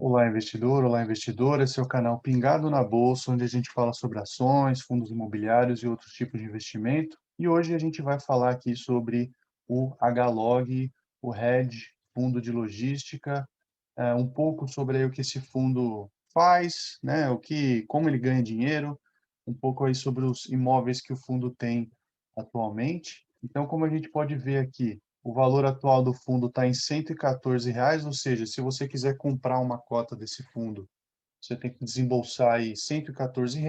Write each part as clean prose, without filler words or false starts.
Olá, investidor, olá, investidora. Esse é o canal Pingado na Bolsa, onde a gente fala sobre ações, fundos imobiliários e outros tipos de investimento. E hoje a gente vai falar aqui sobre o HLOG, o Hedge, fundo de logística, um pouco sobre aí o que esse fundo faz, né, como ele ganha dinheiro, um pouco aí sobre os imóveis que o fundo tem atualmente. Então, como a gente pode ver aqui, o valor atual do fundo está em R$ 114, ou seja, se você quiser comprar uma cota desse fundo, você tem que desembolsar aí R$ 114.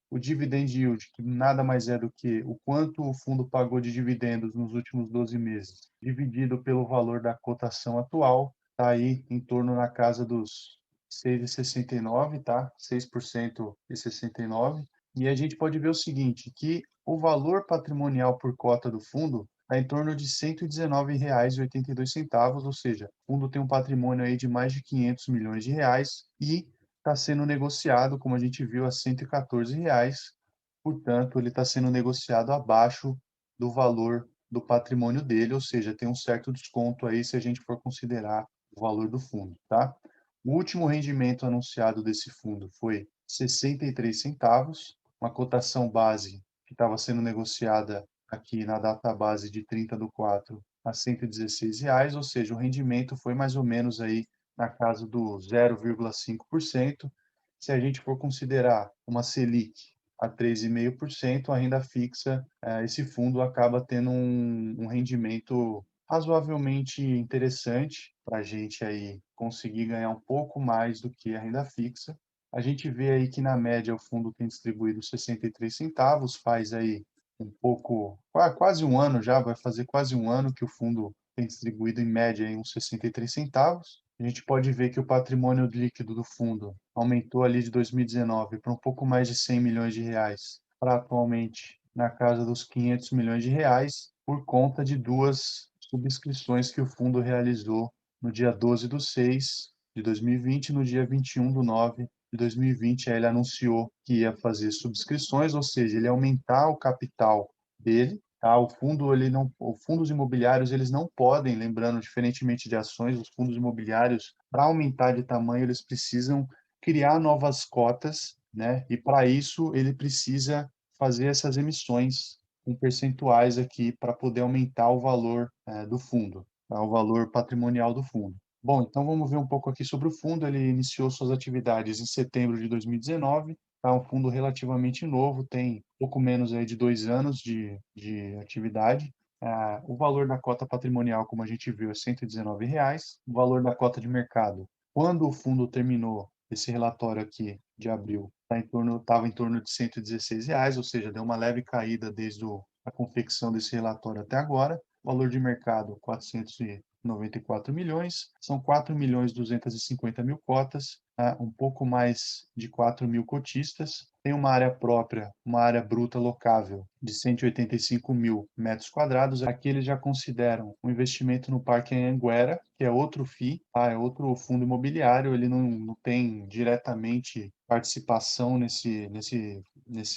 O dividend yield, que nada mais é do que o quanto o fundo pagou de dividendos nos últimos 12 meses, dividido pelo valor da cotação atual, está aí em torno na casa dos 6,69, tá? 6,69. E a gente pode ver o seguinte, que o valor patrimonial por cota do fundo está em torno de R$ 119,82, ou seja, o fundo tem um patrimônio aí de mais de R$ 500 milhões e está sendo negociado, como a gente viu, a R$ 114. Portanto, ele está sendo negociado abaixo do valor do patrimônio dele, ou seja, tem um certo desconto aí se a gente for considerar o valor do fundo, tá? O último rendimento anunciado desse fundo foi 63 centavos, uma cotação base que estava sendo negociada aqui na data base de 30/4 a R$ 116, ou seja, o rendimento foi mais ou menos aí na casa do 0,5%. Se a gente for considerar uma Selic a 3,5%, a renda fixa, esse fundo acaba tendo um rendimento razoavelmente interessante para a gente aí conseguir ganhar um pouco mais do que a renda fixa. A gente vê aí que, na média, o fundo tem distribuído 63 centavos, faz aí um pouco, quase um ano já, vai fazer quase um ano que o fundo tem distribuído, em média, aí uns 63 centavos. A gente pode ver que o patrimônio líquido do fundo aumentou ali de 2019 para um pouco mais de R$ 100 milhões, para atualmente na casa dos R$ 500 milhões, por conta de duas subscrições que o fundo realizou no dia 12/6 de 2020 e no dia 21/9 de 2020. Aí ele anunciou que ia fazer subscrições, ou seja, ele ia aumentar o capital dele. Tá? Os fundos imobiliários, eles não podem, lembrando, diferentemente de ações, os fundos imobiliários, para aumentar de tamanho, eles precisam criar novas cotas, né? E para isso ele precisa fazer essas emissões com percentuais aqui para poder aumentar o valor do fundo, tá? O valor patrimonial do fundo. Bom, então vamos ver um pouco aqui sobre o fundo. Ele iniciou suas atividades em setembro de 2019. Tá um fundo relativamente novo, tem pouco menos aí de 2 anos de atividade. O valor da cota patrimonial, como a gente viu, é R$ 119. O valor da cota de mercado, quando o fundo terminou esse relatório aqui de abril, estava em torno de R$ 116, ou seja, deu uma leve caída desde a confecção desse relatório até agora. Valor de mercado, 494 milhões, são 4.250.000 cotas, um pouco mais de 4.000 cotistas. Tem uma área própria, uma área bruta locável de 185 mil metros quadrados. Aqui eles já consideram um investimento no Parque Anhanguera, que é outro FII, tá? É outro fundo imobiliário. Ele não tem diretamente participação nesse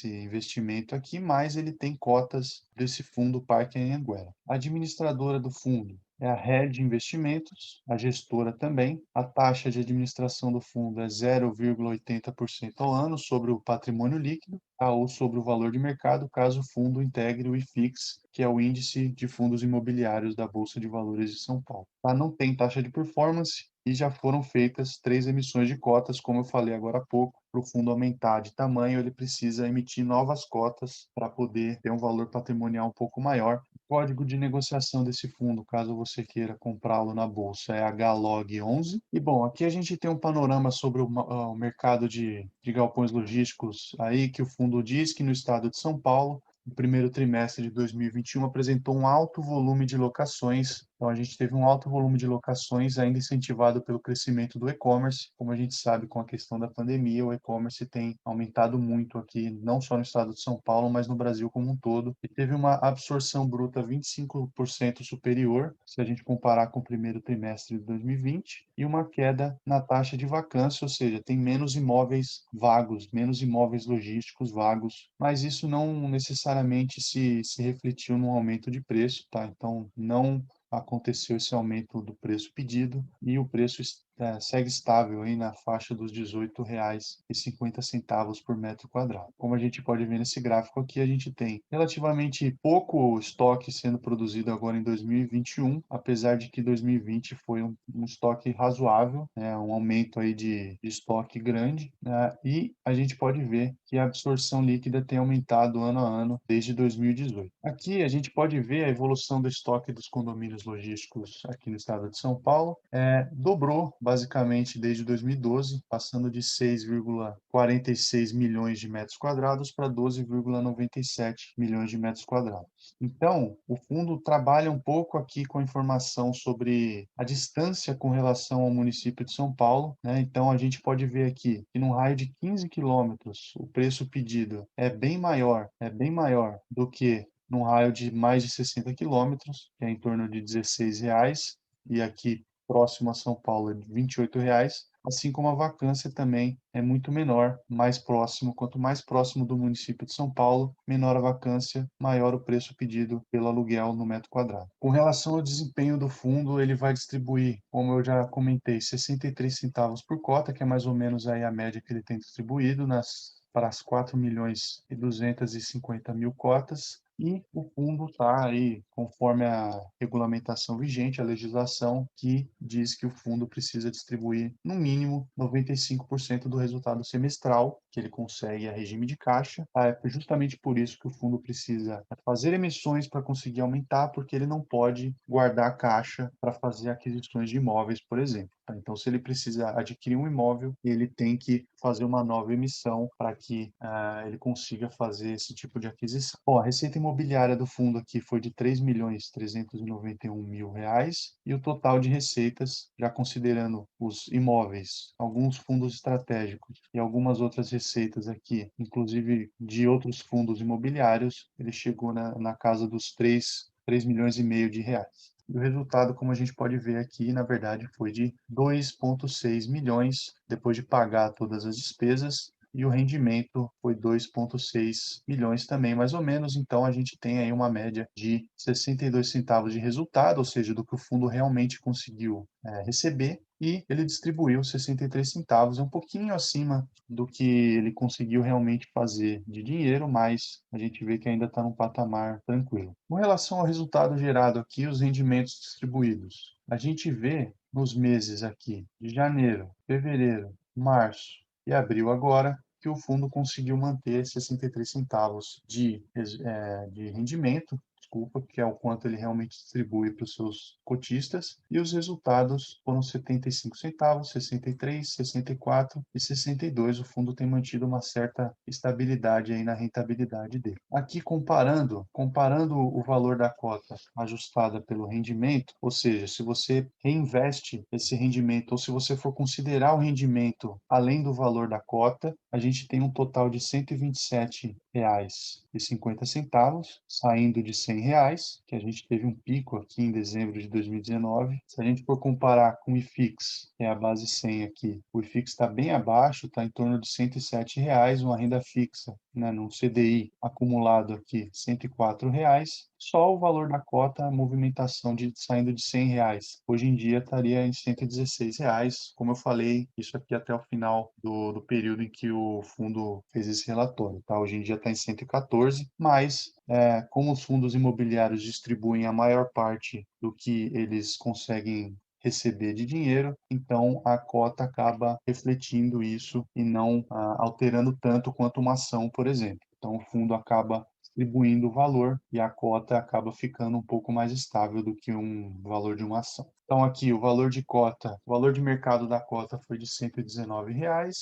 investimento aqui, mas ele tem cotas desse fundo Parque Anhanguera. A administradora do fundo é a Rede Investimentos, a gestora também. A taxa de administração do fundo é 0,80% ao ano sobre o patrimônio líquido, tá? Ou sobre o valor de mercado, caso o fundo integre o IFIX, que é o Índice de Fundos Imobiliários da Bolsa de Valores de São Paulo. Tá? Não tem taxa de performance e já foram feitas 3 emissões de cotas, como eu falei agora há pouco. Para o fundo aumentar de tamanho, ele precisa emitir novas cotas para poder ter um valor patrimonial um pouco maior. O código de negociação desse fundo, caso você queira comprá-lo na bolsa, é HLOG11. E bom, aqui a gente tem um panorama sobre o mercado de galpões logísticos aí, que o fundo diz que no estado de São Paulo, no primeiro trimestre de 2021, apresentou um alto volume de locações. Então, a gente teve um alto volume de locações, ainda incentivado pelo crescimento do e-commerce. Como a gente sabe, com a questão da pandemia, o e-commerce tem aumentado muito aqui, não só no estado de São Paulo, mas no Brasil como um todo. E teve uma absorção bruta 25% superior, se a gente comparar com o primeiro trimestre de 2020, e uma queda na taxa de vacância, ou seja, tem menos imóveis vagos, menos imóveis logísticos vagos, mas isso não necessariamente se refletiu num aumento de preço, tá? Então, não aconteceu esse aumento do preço pedido e o preço segue estável aí na faixa dos R$ 18,50 por metro quadrado. Como a gente pode ver nesse gráfico aqui, a gente tem relativamente pouco estoque sendo produzido agora em 2021, apesar de que 2020 foi um estoque razoável, né, um aumento aí de estoque grande, né, e a gente pode ver que a absorção líquida tem aumentado ano a ano desde 2018. Aqui a gente pode ver a evolução do estoque dos condomínios logísticos aqui no estado de São Paulo. Dobrou basicamente desde 2012, passando de 6,46 milhões de metros quadrados para 12,97 milhões de metros quadrados. Então, o fundo trabalha um pouco aqui com a informação sobre a distância com relação ao município de São Paulo, né? Então, a gente pode ver aqui que num raio de 15 quilômetros, o preço pedido é bem maior do que num raio de mais de 60 quilômetros, que é em torno de R$ 16, e aqui próximo a São Paulo é de R$ 28, assim como a vacância também é muito menor, mais próximo, quanto mais próximo do município de São Paulo, menor a vacância, maior o preço pedido pelo aluguel no metro quadrado. Com relação ao desempenho do fundo, ele vai distribuir, como eu já comentei, 63 centavos por cota, que é mais ou menos aí a média que ele tem distribuído para as 4.250.000 cotas, e o fundo está aí, conforme a regulamentação vigente, a legislação, que diz que o fundo precisa distribuir, no mínimo, 95% do resultado semestral que ele consegue a regime de caixa. É justamente por isso que o fundo precisa fazer emissões para conseguir aumentar, porque ele não pode guardar caixa para fazer aquisições de imóveis, por exemplo. Então, se ele precisa adquirir um imóvel, ele tem que fazer uma nova emissão para que ele consiga fazer esse tipo de aquisição. Bom, a receita imobiliária do fundo aqui foi de R$ 3.391.000, e o total de receitas, já considerando os imóveis, alguns fundos estratégicos e algumas outras receitas aqui, inclusive de outros fundos imobiliários, ele chegou na casa dos 3,5 milhões de reais. E o resultado, como a gente pode ver aqui, na verdade, foi de 2,6 milhões, depois de pagar todas as despesas, e o rendimento foi 2,6 milhões também, mais ou menos. Então, a gente tem aí uma média de 62 centavos de resultado, ou seja, do que o fundo realmente conseguiu receber, e ele distribuiu 63 centavos, um pouquinho acima do que ele conseguiu realmente fazer de dinheiro, mas a gente vê que ainda está num patamar tranquilo. Com relação ao resultado gerado aqui, os rendimentos distribuídos, a gente vê nos meses aqui de janeiro, fevereiro, março e abril agora, que o fundo conseguiu manter 63 centavos de rendimento, desculpa, que é o quanto ele realmente distribui para os seus cotistas, e os resultados foram 75 centavos, 63, 64 e 62. O fundo tem mantido uma certa estabilidade aí na rentabilidade dele. Aqui comparando o valor da cota ajustada pelo rendimento, ou seja, se você reinveste esse rendimento ou se você for considerar o rendimento além do valor da cota, a gente tem um total de R$ 127,50, saindo de R$ 100, que a gente teve um pico aqui em dezembro de 2019. Se a gente for comparar com o IFIX, que é a base 100 aqui, o IFIX está bem abaixo, está em torno de R$ 107, uma renda fixa, né, no CDI acumulado aqui, R$ 104. Só o valor da cota, a movimentação saindo de R$ 100. Hoje em dia estaria em R$ 116. Como eu falei, isso aqui até o final do período em que o fundo fez esse relatório, tá? Hoje em dia está em 114, mas como os fundos imobiliários distribuem a maior parte do que eles conseguem receber de dinheiro, então a cota acaba refletindo isso e não alterando tanto quanto uma ação, por exemplo. Então o fundo acaba distribuindo o valor e a cota acaba ficando um pouco mais estável do que um valor de uma ação. Então aqui o valor de cota, o valor de mercado da cota foi de R$ 119,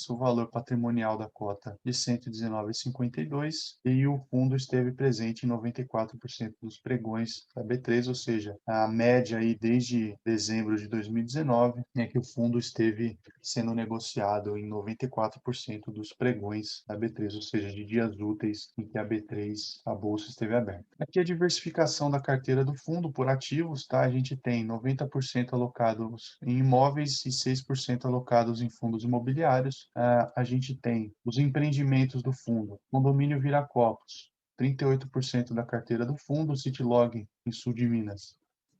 o valor patrimonial da cota de R$ 119,52, e o fundo esteve presente em 94% dos pregões da B3, ou seja, a média aí desde dezembro de 2019 é que o fundo esteve sendo negociado em 94% dos pregões da B3, ou seja, de dias úteis em que a B3, a bolsa, esteve aberta. Aqui a diversificação da carteira do fundo por ativos, tá? A gente tem 90% alocados em imóveis e 6% alocados em fundos imobiliários. A gente tem os empreendimentos do fundo, Condomínio Viracopos, 38% da carteira do fundo, Citylog, em sul de Minas,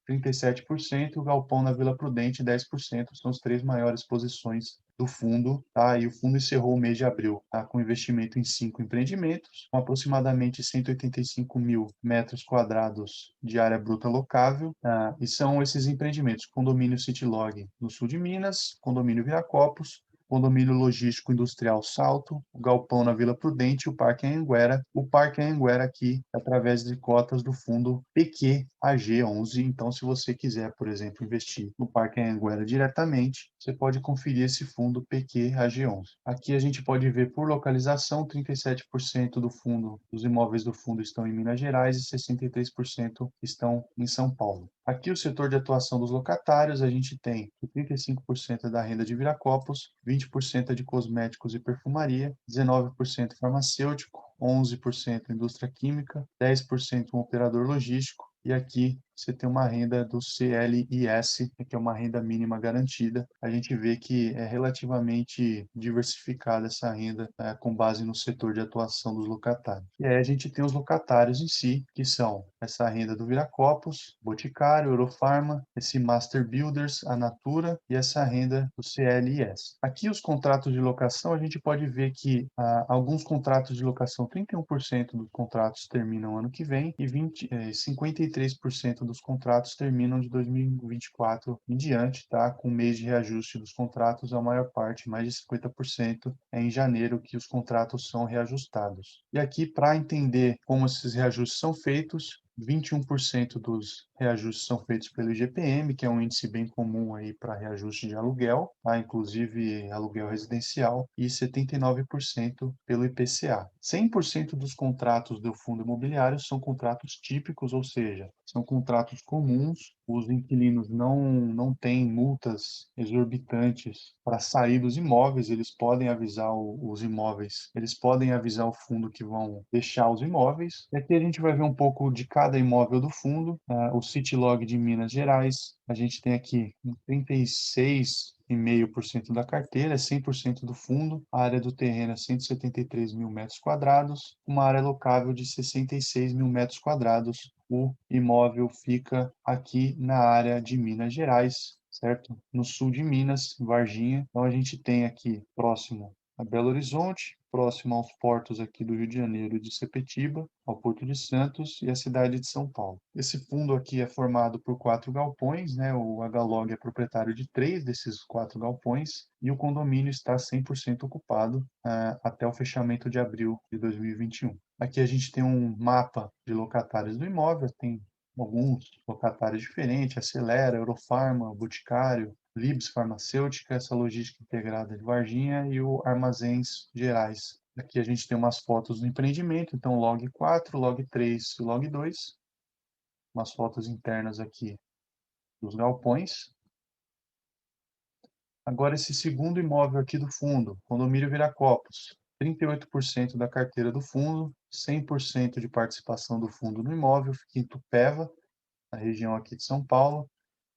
37%, e o Galpão na Vila Prudente, 10%. São as três maiores posições do fundo, tá? E o fundo encerrou o mês de abril, tá? Com investimento em 5 empreendimentos, com aproximadamente 185 mil metros quadrados de área bruta locável, tá? E são esses empreendimentos: condomínio Citylog no sul de Minas, condomínio Viracopos, condomínio logístico industrial Salto, o Galpão na Vila Prudente e o Parque Anhanguera. O Parque Anhanguera aqui, através de cotas do fundo PQAG11. Então, se você quiser, por exemplo, investir no Parque Anhanguera diretamente, você pode conferir esse fundo PQAG11. Aqui a gente pode ver por localização: 37% do fundo, dos imóveis do fundo estão em Minas Gerais e 63% estão em São Paulo. Aqui o setor de atuação dos locatários, a gente tem 35% da renda de Viracopos, 20% de cosméticos e perfumaria, 19% farmacêutico, 11% indústria química, 10% um operador logístico, e aqui você tem uma renda do CLIS, que é uma renda mínima garantida. A gente vê que é relativamente diversificada essa renda, com base no setor de atuação dos locatários. E aí a gente tem os locatários em si, que são essa renda do Viracopos, Boticário, Eurofarma, esse Master Builders, a Natura e essa renda do CLIS. Aqui os contratos de locação, a gente pode ver que alguns contratos de locação, 31% dos contratos terminam ano que vem e 53% dos contratos terminam de 2024 em diante, tá? Com o mês de reajuste dos contratos, a maior parte, mais de 50%, é em janeiro que os contratos são reajustados. E aqui, para entender como esses reajustes são feitos, 21% dos reajustes são feitos pelo IGPM, que é um índice bem comum aí para reajuste de aluguel, tá? Inclusive aluguel residencial, e 79% pelo IPCA. 100% dos contratos do fundo imobiliário são contratos típicos, ou seja, são contratos comuns. Os inquilinos não têm multas exorbitantes para sair dos imóveis, eles podem avisar os imóveis, eles podem avisar o fundo que vão deixar os imóveis. E aqui a gente vai ver um pouco de cada imóvel do fundo. O Citylog de Minas Gerais, a gente tem aqui 36,5% da carteira, 100% do fundo. A área do terreno é 173 mil metros quadrados, uma área locável de 66 mil metros quadrados. O imóvel fica aqui na área de Minas Gerais, certo? No sul de Minas, Varginha. Então a gente tem aqui próximo a Belo Horizonte, próximo aos portos aqui do Rio de Janeiro e de Sepetiba, ao Porto de Santos e a cidade de São Paulo. Esse fundo aqui é formado por 4 galpões, né? O HLOG é proprietário de 3 desses 4 galpões e o condomínio está 100% ocupado até o fechamento de abril de 2021. Aqui a gente tem um mapa de locatários do imóvel, tem alguns locatários diferentes: Acelera, Eurofarma, Boticário, Libs Farmacêutica, essa logística integrada de Varginha e o Armazéns Gerais. Aqui a gente tem umas fotos do empreendimento, então log 4, log 3 e log 2. Umas fotos internas aqui dos galpões. Agora esse segundo imóvel aqui do fundo, condomínio Viracopos, 38% da carteira do fundo, 100% de participação do fundo no imóvel, fica em Itupeva, na região aqui de São Paulo,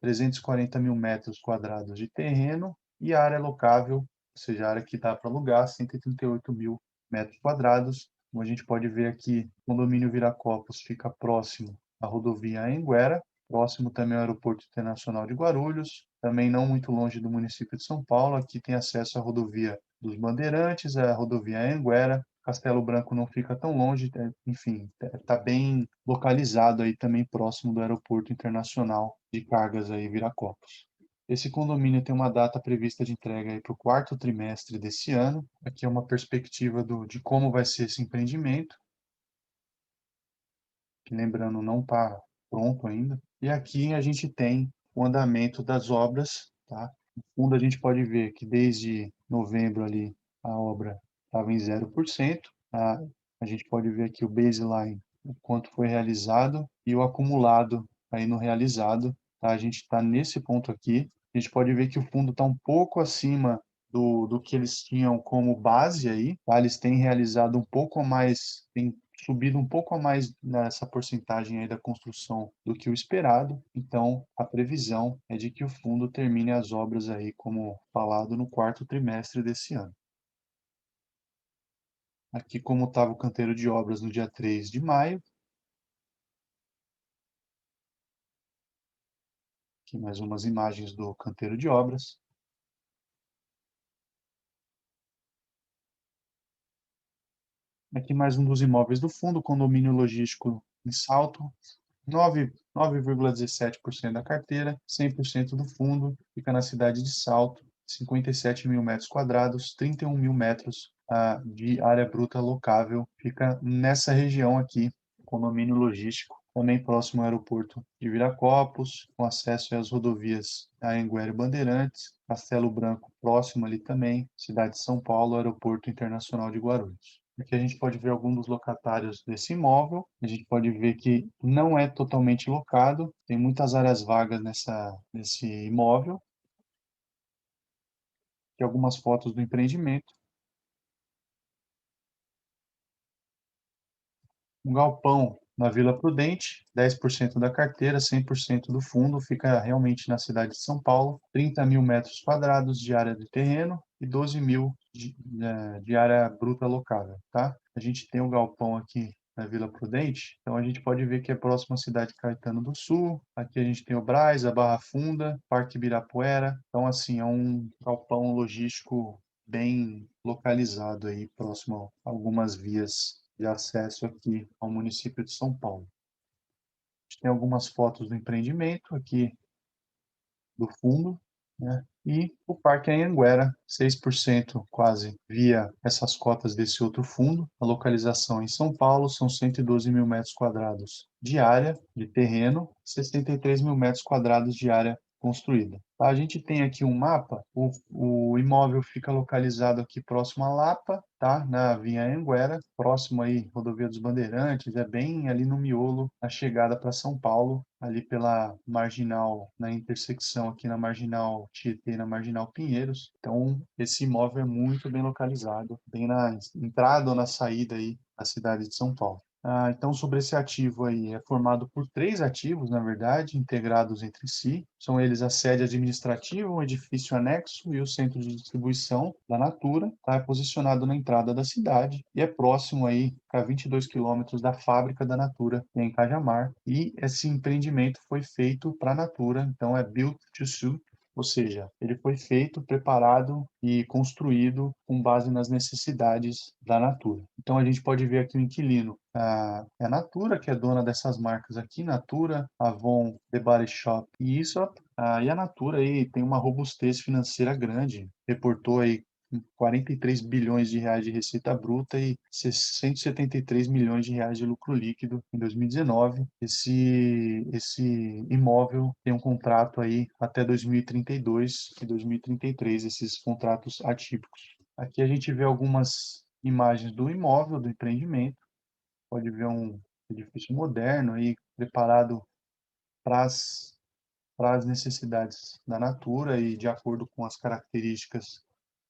340 mil metros quadrados de terreno e a área locável, ou seja, a área que dá para alugar, 138 mil metros quadrados. Como a gente pode ver aqui, o condomínio Viracopos fica próximo à rodovia Anhanguera, próximo também ao Aeroporto Internacional de Guarulhos, também não muito longe do município de São Paulo. Aqui tem acesso à rodovia dos Bandeirantes, à rodovia Anhanguera. Castelo Branco não fica tão longe, enfim, está bem localizado aí também próximo do Aeroporto Internacional de Cargas aí, Viracopos. Esse condomínio tem uma data prevista de entrega para o quarto trimestre desse ano. Aqui é uma perspectiva de como vai ser esse empreendimento, que, lembrando, não está pronto ainda. E aqui a gente tem o andamento das obras, tá? No fundo a gente pode ver que desde novembro ali a obra estava em 0%. A gente pode ver aqui o baseline, o quanto foi realizado, e o acumulado aí no realizado, tá? A gente está nesse ponto aqui. A gente pode ver que o fundo está um pouco acima do que eles tinham como base aí, tá? Eles têm realizado um pouco a mais, têm subido um pouco a mais nessa porcentagem aí da construção do que o esperado. Então, a previsão é de que o fundo termine as obras aí, como falado, no quarto trimestre desse ano. Aqui como estava o canteiro de obras no dia 3 de maio. Aqui mais umas imagens do canteiro de obras. Aqui mais um dos imóveis do fundo, condomínio logístico em Salto, 9,17% da carteira, 100% do fundo, fica na cidade de Salto, 57 mil metros quadrados, 31 mil metros de área bruta locável, fica nessa região aqui, condomínio logístico, também próximo ao aeroporto de Viracopos, com acesso às rodovias Anhanguera e Bandeirantes, Castelo Branco próximo ali também, cidade de São Paulo, aeroporto internacional de Guarulhos. Aqui a gente pode ver alguns dos locatários desse imóvel. A gente pode ver que não é totalmente locado, tem muitas áreas vagas nesse imóvel. Aqui algumas fotos do empreendimento. Um galpão na Vila Prudente, 10% da carteira, 100% do fundo, fica realmente na cidade de São Paulo, 30 mil metros quadrados de área de terreno e 12 mil de área bruta locável, tá? A gente tem o galpão aqui na Vila Prudente, então a gente pode ver que é próximo à cidade de Caetano do Sul, aqui a gente tem o Brás, a Barra Funda, Parque Ibirapuera, então assim, é um galpão logístico bem localizado aí, próximo a algumas vias de acesso aqui ao município de São Paulo. A gente tem algumas fotos do empreendimento aqui do fundo, né? E o Parque Anhanguera, 6% quase via essas cotas desse outro fundo. A localização em São Paulo são 112 mil metros quadrados de área de terreno, 63 mil metros quadrados de área construída. Tá? A gente tem aqui um mapa, o imóvel fica localizado aqui próximo à Lapa, tá? Na Vinha Anhanguera, próximo aí, Rodovia dos Bandeirantes, é bem ali no miolo, a chegada para São Paulo, ali pela marginal, na intersecção aqui na marginal Tietê e na marginal Pinheiros. Então, esse imóvel é muito bem localizado, bem na entrada ou na saída aí da cidade de São Paulo. Então, sobre esse ativo aí, é formado por 3 ativos, na verdade, integrados entre si. São eles a sede administrativa, um edifício anexo e o centro de distribuição da Natura. Tá? É posicionado na entrada da cidade e é próximo aí, a 22 quilômetros da fábrica da Natura, em Cajamar. E esse empreendimento foi feito para a Natura, então é built to suit, ou seja, ele foi feito, preparado e construído com base nas necessidades da Natura. Então a gente pode ver aqui o inquilino. É a Natura, que é dona dessas marcas aqui, Natura, Avon, The Body Shop e Aesop. E a Natura aí tem uma robustez financeira grande, reportou aí 43 bilhões de reais de receita bruta e 173 milhões de reais de lucro líquido em 2019. Esse imóvel tem um contrato aí até 2032 e 2033, esses contratos atípicos. Aqui a gente vê algumas imagens do imóvel, do empreendimento. Pode ver um edifício moderno aí, preparado para as necessidades da Natura e de acordo com as características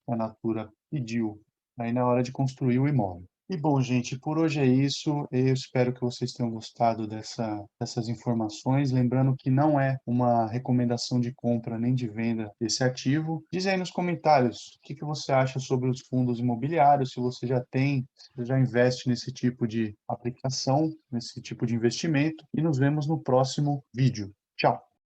que a Natura pediu aí na hora de construir o imóvel. E bom, gente, por hoje é isso. Eu espero que vocês tenham gostado dessas informações. Lembrando que não é uma recomendação de compra nem de venda desse ativo. Diz aí nos comentários o que você acha sobre os fundos imobiliários, se você já tem, se você já investe nesse tipo de aplicação, nesse tipo de investimento. E nos vemos no próximo vídeo. Tchau!